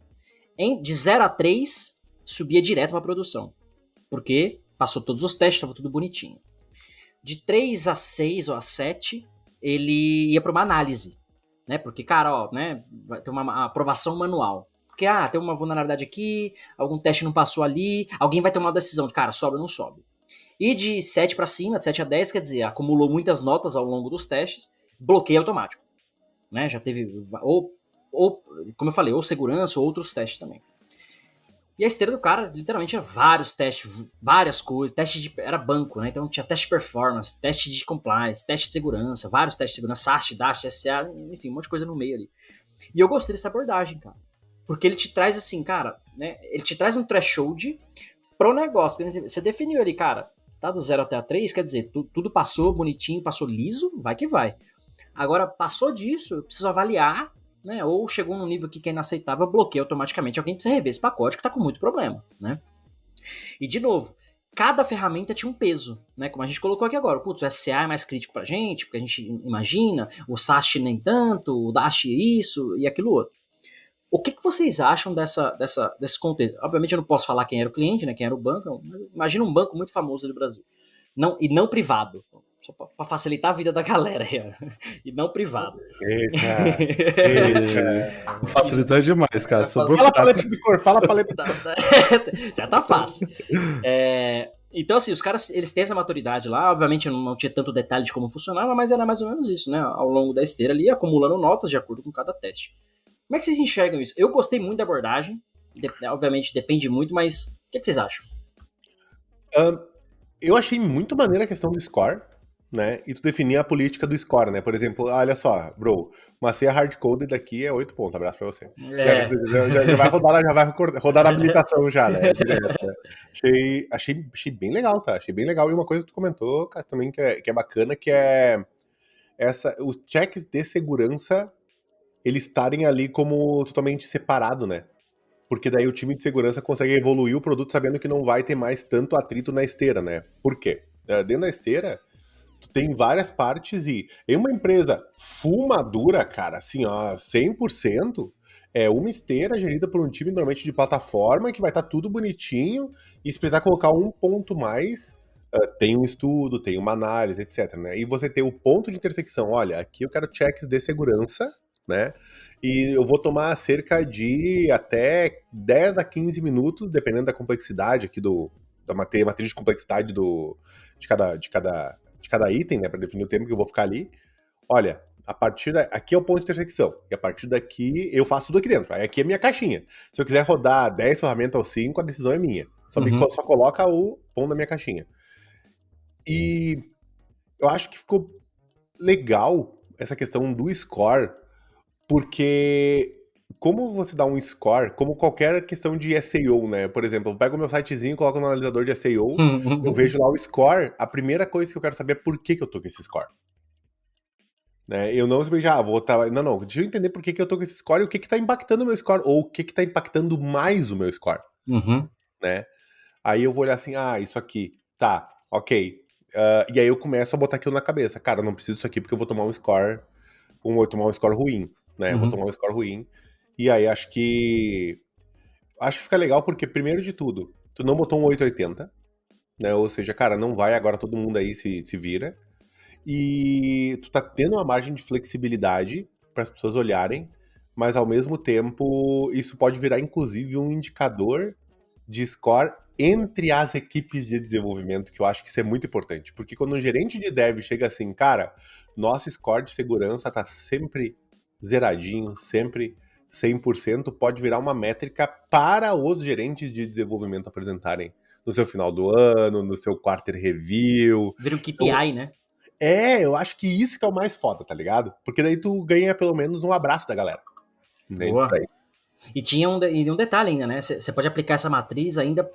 De 0 a 3, subia direto para a produção. Porque passou todos os testes, estava tudo bonitinho. De 3 a 6 ou a 7, ele ia para uma análise. Né? Porque, cara, ó, né, vai ter uma aprovação manual. Porque, tem uma vulnerabilidade aqui, algum teste não passou ali, alguém vai ter uma decisão de, cara, sobe ou não sobe. E de 7 para cima, de 7 a 10, quer dizer, acumulou muitas notas ao longo dos testes, bloqueio automático. Né? Já teve, ou, como eu falei, ou segurança ou outros testes também. E a esteira do cara, literalmente, tinha vários testes, várias coisas, era banco, né? Então tinha teste de performance, teste de compliance, teste de segurança, vários testes de segurança, SAST, DAST, SCA, enfim, um monte de coisa no meio ali. E eu gostei dessa abordagem, cara. Porque ele te traz assim, cara, né? Ele te traz um threshold pro negócio. Você definiu ali, cara, tá do 0 até a 3, quer dizer, tudo passou bonitinho, passou liso, vai que vai. Agora, passou disso, eu preciso avaliar, né? Ou chegou num nível que é inaceitável, bloqueia automaticamente. Alguém precisa rever esse pacote que tá com muito problema, né? E, de novo, cada ferramenta tinha um peso, né? Como a gente colocou aqui agora. Putz, o SCA é mais crítico pra gente, porque a gente imagina, o SAST nem tanto, o DAST isso e aquilo outro. O que vocês acham desse contexto? Obviamente eu não posso falar quem era o cliente, né? Quem era o banco. Imagina um banco muito famoso do Brasil. Não privado. Só para facilitar a vida da galera. E não privado. Eita. Facilitar demais, cara. Fala paleta de cor, fala paleta. Já tá fácil. Então, assim, os caras, eles têm essa maturidade lá. Obviamente, não tinha tanto detalhe de como funcionava, mas era mais ou menos isso, né? Ao longo da esteira ali, acumulando notas de acordo com cada teste. Como é que vocês enxergam isso? Eu gostei muito da abordagem. Obviamente, depende muito, mas o que vocês acham? Eu achei muito maneira a questão do score, né? E tu definir a política do score, né? Por exemplo, olha só, bro, uma ceia hardcoded daqui é 8 pontos, abraço pra você. É. Já vai rodar, já vai rodar na habilitação já, né? Direto, né? Achei bem legal, tá? Achei bem legal. E uma coisa que tu comentou, Cássio, também que é bacana, que é os checks de segurança, eles estarem ali como totalmente separado, né? Porque daí o time de segurança consegue evoluir o produto sabendo que não vai ter mais tanto atrito na esteira, né? Por quê? Dentro da esteira, tu tem várias partes e em uma empresa full madura, cara, assim, ó, 100%, é uma esteira gerida por um time normalmente de plataforma que vai estar tudo bonitinho e se precisar colocar um ponto mais, tem um estudo, tem uma análise, etc, né? E você tem o ponto de intersecção, olha, aqui eu quero checks de segurança, né? E eu vou tomar cerca de até 10 a 15 minutos, dependendo da complexidade aqui da matriz de complexidade de cada item, né, para definir o tempo que eu vou ficar ali. Olha, aqui é o ponto de intersecção, e a partir daqui eu faço tudo aqui dentro. Aí aqui é minha caixinha. Se eu quiser rodar 10 ferramentas ou 5, a decisão é minha. Só coloca o ponto da minha caixinha. E eu acho que ficou legal essa questão do score, porque como você dá um score, como qualquer questão de SEO, né? Por exemplo, eu pego o meu sitezinho, coloco no analisador de SEO, eu vejo lá o score, a primeira coisa que eu quero saber é por que eu tô com esse score. Né? Eu não simplesmente, vou estar... Não, deixa eu entender por que eu tô com esse score e o que tá impactando o meu score, ou o que tá impactando mais o meu score. Né? Aí eu vou olhar assim, isso aqui, tá, ok. E aí eu começo a botar aquilo na cabeça. Cara, eu não preciso disso aqui porque eu vou tomar um score, ruim. Né? Eu vou tomar um score ruim. E aí acho que fica legal porque, primeiro de tudo, tu não botou um 880, né? Ou seja, cara, não vai, agora todo mundo aí se vira. E tu tá tendo uma margem de flexibilidade para as pessoas olharem, mas ao mesmo tempo isso pode virar inclusive um indicador de score entre as equipes de desenvolvimento, que eu acho que isso é muito importante. Porque quando um gerente de dev chega assim, cara, nosso score de segurança tá sempre zeradinho, sempre 100%, pode virar uma métrica para os gerentes de desenvolvimento apresentarem no seu final do ano, no seu quarter review. Vira um KPI, né? Eu acho que isso que é o mais foda, tá ligado? Porque daí tu ganha pelo menos um abraço da galera. Boa. E tinha um detalhe ainda, né? Você pode aplicar essa matriz ainda,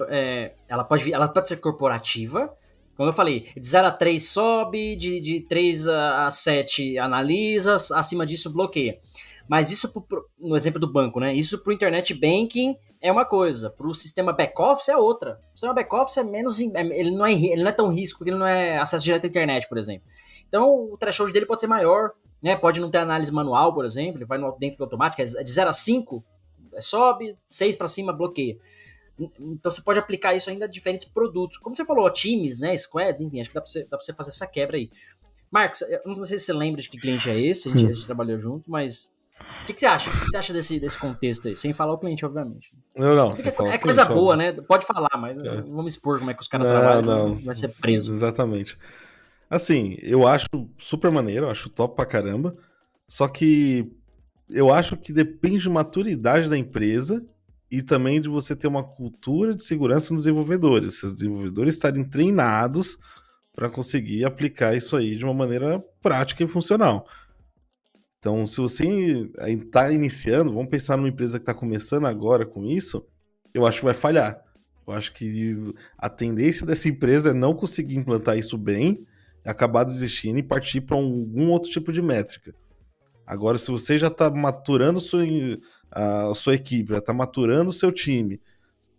ela pode ser corporativa. Como eu falei, de 0 a 3 sobe, de 3 a 7 analisa, acima disso bloqueia. Mas isso, no exemplo do banco, né? Isso pro internet banking é uma coisa, pro sistema back-office é outra. O sistema back-office é menos, ele não é tão risco, porque ele não é acesso direto à internet, por exemplo. Então o threshold dele pode ser maior, né? Pode não ter análise manual, por exemplo, ele vai dentro do automático, é de 0 a 5, sobe, 6 para cima, bloqueia. Então você pode aplicar isso ainda a diferentes produtos. Como você falou, times, né, squads, enfim, acho que dá pra você fazer essa quebra aí. Marcos, eu não sei se você lembra de que cliente é esse, a gente trabalhou junto, mas o que você acha? O que você acha desse contexto aí? Sem falar o cliente, obviamente. Não, é coisa boa, né? Pode falar, mas não vamos expor como é que os caras trabalham, não vai ser preso. Exatamente. Assim, eu acho super maneiro, eu acho top pra caramba, só que eu acho que depende de maturidade da empresa e também de você ter uma cultura de segurança nos desenvolvedores. Se os desenvolvedores estarem treinados para conseguir aplicar isso aí de uma maneira prática e funcional. Então, se você está iniciando, vamos pensar numa empresa que está começando agora com isso, eu acho que vai falhar. Eu acho que a tendência dessa empresa é não conseguir implantar isso bem, acabar desistindo e partir para algum outro tipo de métrica. Agora, se você já está maturando a sua equipe, já está maturando o seu time,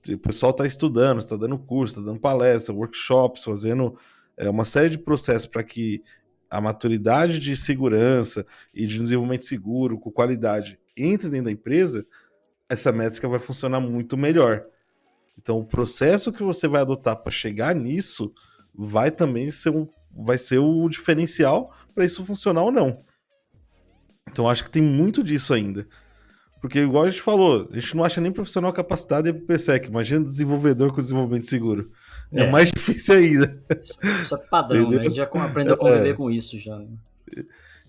o pessoal está estudando, está dando curso, está dando palestra, workshops, fazendo uma série de processos para que a maturidade de segurança e de desenvolvimento seguro, com qualidade, entre dentro da empresa, essa métrica vai funcionar muito melhor. Então, o processo que você vai adotar para chegar nisso vai também ser o diferencial para isso funcionar ou não. Então, acho que tem muito disso ainda. Porque, igual a gente falou, a gente não acha nem profissional capacitado ir pro PSEC. Imagina desenvolvedor com desenvolvimento seguro. É mais difícil ainda. Isso é padrão, né? A gente já aprendeu a conviver com isso já. Né?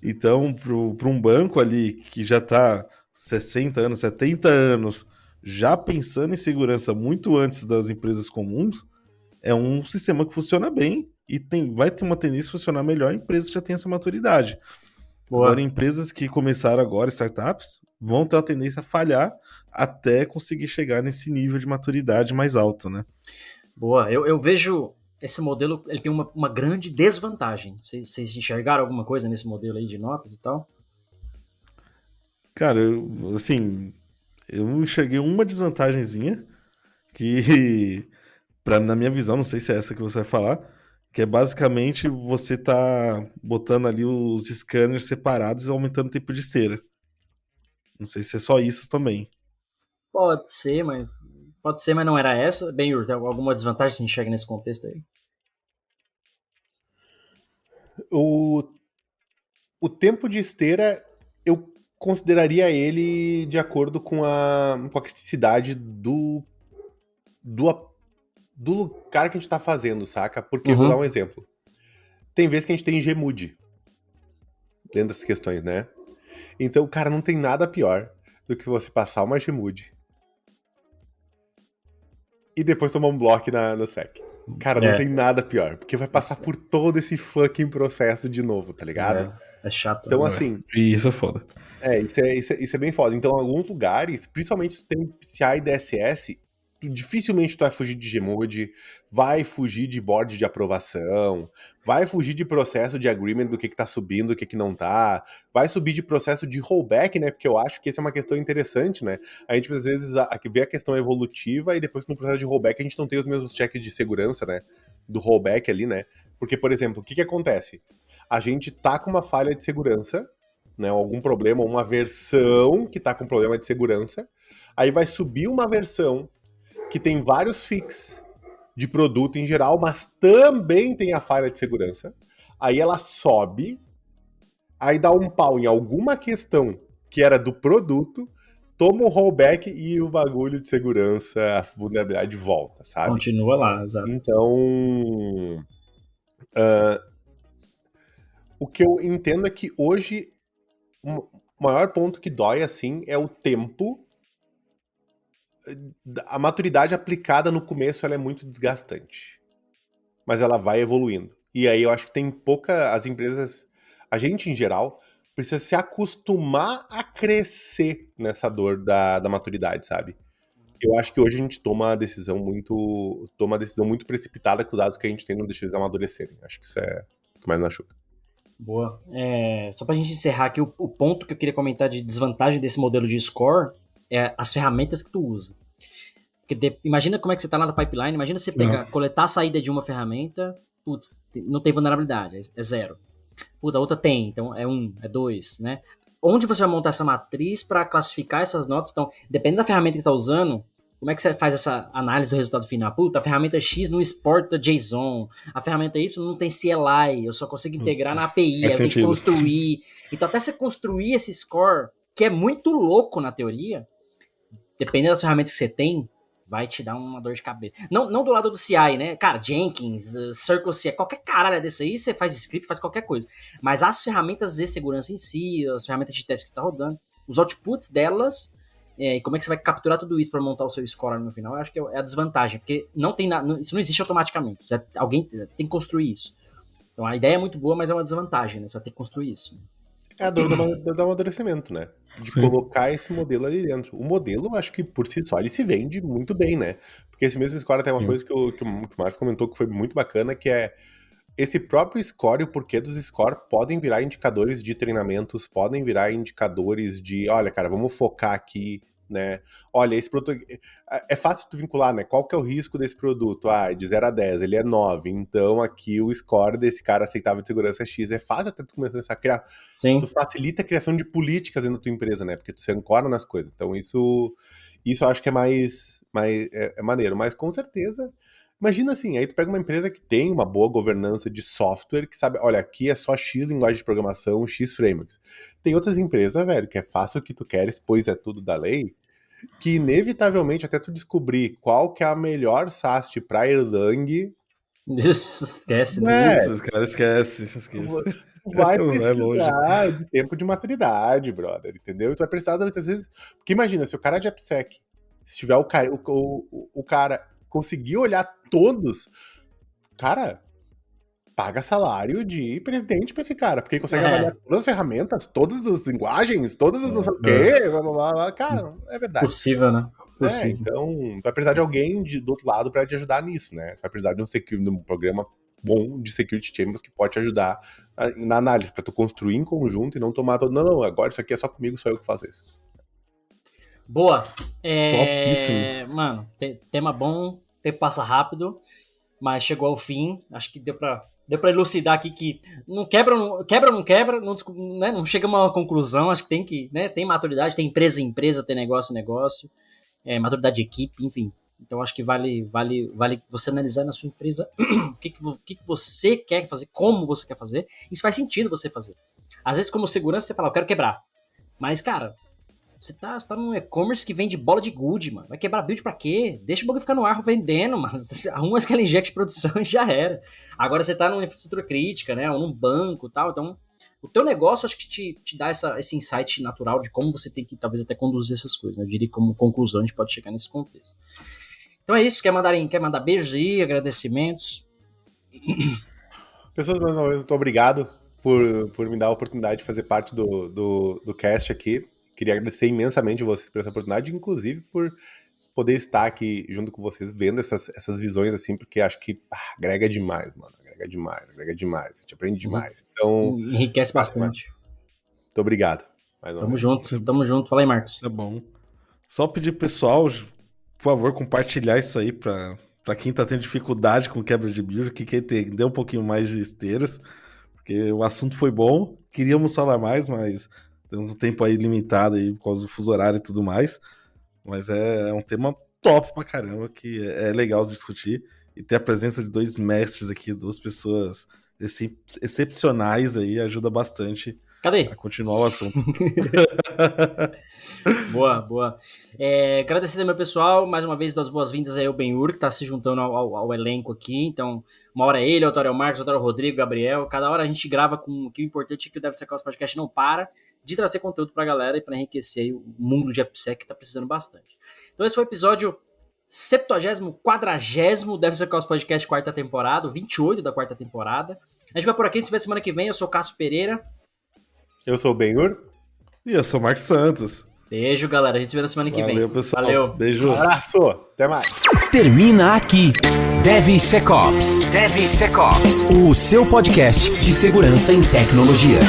Então, para um banco ali que já está 60 anos, 70 anos, já pensando em segurança muito antes das empresas comuns, é um sistema que funciona bem e vai ter uma tendência a funcionar melhor em empresas que já têm essa maturidade. Boa. Agora, empresas que começaram agora, startups, vão ter uma tendência a falhar até conseguir chegar nesse nível de maturidade mais alto, né? Boa. Eu vejo esse modelo, ele tem uma grande desvantagem. Vocês enxergaram alguma coisa nesse modelo aí de notas e tal? Cara, eu enxerguei uma desvantagenzinha que, na minha visão, não sei se é essa que você vai falar, que é basicamente você tá botando ali os scanners separados e aumentando o tempo de esteira. Não sei se é só isso também. Pode ser, mas não era essa. Bem, Yuri, tem alguma desvantagem que você enxerga nesse contexto aí? O tempo de esteira, eu consideraria ele de acordo com a criticidade do lugar que a gente tá fazendo, saca? Porque, vou dar um exemplo. Tem vezes que a gente tem Gmood dentro dessas questões, né? Então, cara, não tem nada pior do que você passar uma Gmood e depois tomar um bloco na sec. Cara, não tem nada pior, porque vai passar por todo esse fucking processo de novo, tá ligado? É chato. Então, assim... E isso é foda. Isso é bem foda. Então, em alguns lugares, principalmente se tem PCI e DSS, dificilmente tu vai fugir de Gmood, vai fugir de board de aprovação, vai fugir de processo de agreement do que tá subindo, o que não tá, vai subir de processo de rollback, né? Porque eu acho que essa é uma questão interessante, né? A gente, às vezes, vê a questão evolutiva e depois no processo de rollback a gente não tem os mesmos checks de segurança, né? Do rollback ali, né? Porque, por exemplo, o que acontece? A gente tá com uma falha de segurança, né, algum problema, uma versão que tá com problema de segurança, aí vai subir uma versão que tem vários fixes de produto em geral, mas também tem a falha de segurança, aí ela sobe, aí dá um pau em alguma questão que era do produto, toma um rollback e o bagulho de segurança, a vulnerabilidade volta, sabe? Continua lá, exato. Então, o que eu entendo é que hoje o maior ponto que dói, assim, é o tempo. A maturidade aplicada no começo, ela é muito desgastante. Mas ela vai evoluindo. E aí eu acho que tem as empresas, a gente em geral, precisa se acostumar a crescer nessa dor da maturidade, sabe? Eu acho que hoje a gente toma uma decisão muito precipitada com os dados que a gente tem, não deixa eles amadurecerem. Acho que isso é o que mais machuca. Boa. Só pra gente encerrar aqui, o ponto que eu queria comentar de desvantagem desse modelo de score é as ferramentas que tu usa. Porque imagina como é que você tá lá na pipeline, imagina você coletar a saída de uma ferramenta, putz, não tem vulnerabilidade, é 0. Putz, a outra tem, então é 1, é 2, né? Onde você vai montar essa matriz para classificar essas notas? Então, dependendo da ferramenta que você tá usando, como é que você faz essa análise do resultado final? Puta, a ferramenta X não exporta JSON, a ferramenta Y não tem CLI, eu só consigo integrar na API, eu tenho que construir. Então, até você construir esse score, que é muito louco na teoria, dependendo das ferramentas que você tem, vai te dar uma dor de cabeça. Não do lado do CI, né? Cara, Jenkins, Circle CI, qualquer caralho desse aí, você faz script, faz qualquer coisa. Mas as ferramentas de segurança em si, as ferramentas de teste que você tá rodando, os outputs delas... e como é que você vai capturar tudo isso para montar o seu score no final, eu acho que é a desvantagem, porque isso não existe automaticamente, alguém tem que construir isso. Então a ideia é muito boa, mas é uma desvantagem, né? Você vai ter que construir isso. É a dor do amadurecimento, né? De colocar esse modelo ali dentro. O modelo, acho que por si só, ele se vende muito bem, né? Porque esse mesmo score tem uma coisa que o Marcos comentou que foi muito bacana, que é esse próprio score e o porquê dos score podem virar indicadores de treinamentos, podem virar indicadores de, olha, cara, vamos focar aqui, né? Olha, esse produto... É fácil tu vincular, né? Qual que é o risco desse produto? De 0 a 10, ele é 9. Então, aqui o score desse cara aceitável de segurança é X. É fácil até tu começar a criar... Sim. Tu facilita a criação de políticas dentro da tua empresa, né? Porque tu se ancora nas coisas. Então, isso eu acho que é mais maneiro. Mas, com certeza... Imagina assim, aí tu pega uma empresa que tem uma boa governança de software, que sabe, olha, aqui é só X linguagem de programação, X frameworks. Tem outras empresas, velho, que é fácil o que tu queres, pois é tudo da lei, que inevitavelmente, até tu descobrir qual que é a melhor SAST pra Erlang... Esquece, né? Cara, esquece. Vai precisar de tempo de maturidade, brother, entendeu? Tu vai precisar, muitas vezes... Porque imagina, se o cara é de AppSec, se tiver o cara conseguir olhar todos. Cara, paga salário de presidente pra esse cara, porque ele consegue avaliar todas as ferramentas, todas as linguagens, todas as não sei o quê, blá, blá, blá. Cara, é verdade. Possível, né? Então, vai precisar de alguém do outro lado pra te ajudar nisso, né? Vai precisar de um programa bom de Security Chambers que pode te ajudar na análise, pra tu construir em conjunto e não tomar todo... Não, agora isso aqui é só comigo, só eu que faço isso. Boa. Topíssimo. Mano, tema bom, tempo passa rápido, mas chegou ao fim. Acho que deu pra elucidar aqui que não quebra, não chega a uma conclusão. Acho que tem que, né? Tem maturidade, tem empresa, tem negócio, maturidade de equipe, enfim. Então acho que vale você analisar na sua empresa o que você quer fazer, como você quer fazer. Isso faz sentido você fazer. Às vezes, como segurança, você fala, eu quero quebrar. Mas, cara, você tá num e-commerce que vende bola de gude, mano. Vai quebrar build pra quê? Deixa o bagulho ficar no ar vendendo, mano. Arruma aquela inject de produção e já era. Agora você tá numa infraestrutura crítica, né? Ou num banco e tal. Então, o teu negócio acho que te dá esse insight natural de como você tem que, talvez, até conduzir essas coisas, né? Eu diria que como conclusão a gente pode chegar nesse contexto. Então é isso. Quer mandar beijos aí, agradecimentos? Pessoas, mais uma vez, muito obrigado por me dar a oportunidade de fazer parte do cast aqui. Queria agradecer imensamente vocês por essa oportunidade, inclusive por poder estar aqui junto com vocês, vendo essas visões assim, porque acho que agrega demais, mano. Agrega demais. A gente aprende demais. Então, enriquece bastante. Muito obrigado. Tamo junto. Fala aí, Marcos. Tá bom. Só pedir pro pessoal, por favor, compartilhar isso aí pra quem tá tendo dificuldade com quebra de build, que quer entender um pouquinho mais de esteiras, porque o assunto foi bom, queríamos falar mais, mas temos um tempo aí limitado aí por causa do fuso horário e tudo mais, mas é um tema top pra caramba, que é legal de discutir, e ter a presença de 2 mestres aqui, 2 pessoas excepcionais aí, ajuda bastante. Cadê? A continuar o assunto. Boa. Agradecer também, pessoal, mais uma vez, das boas-vindas aí ao Ben-Hur, que tá se juntando ao elenco aqui. Então, uma hora é ele, outra hora é o Marcos, outra hora é o Rodrigo, Gabriel. Cada hora a gente grava com o que o importante é que o DevSecOps Podcast não para de trazer conteúdo pra galera e pra enriquecer aí o mundo de AppSec, que tá precisando bastante. Então, esse foi o episódio 70º, 40º DevSecOps Podcast, 4ª temporada, 28 da 4ª temporada. A gente vai por aqui, a gente se vê semana que vem. Eu sou o Cássio Pereira. Eu sou o Ben-Hur. E eu sou o Marcos Santos. Beijo, galera. A gente se vê na semana que vem. Valeu, pessoal. Valeu. Beijos. Um abraço. Até mais. Termina aqui DevSecOps, o seu podcast de segurança em tecnologia.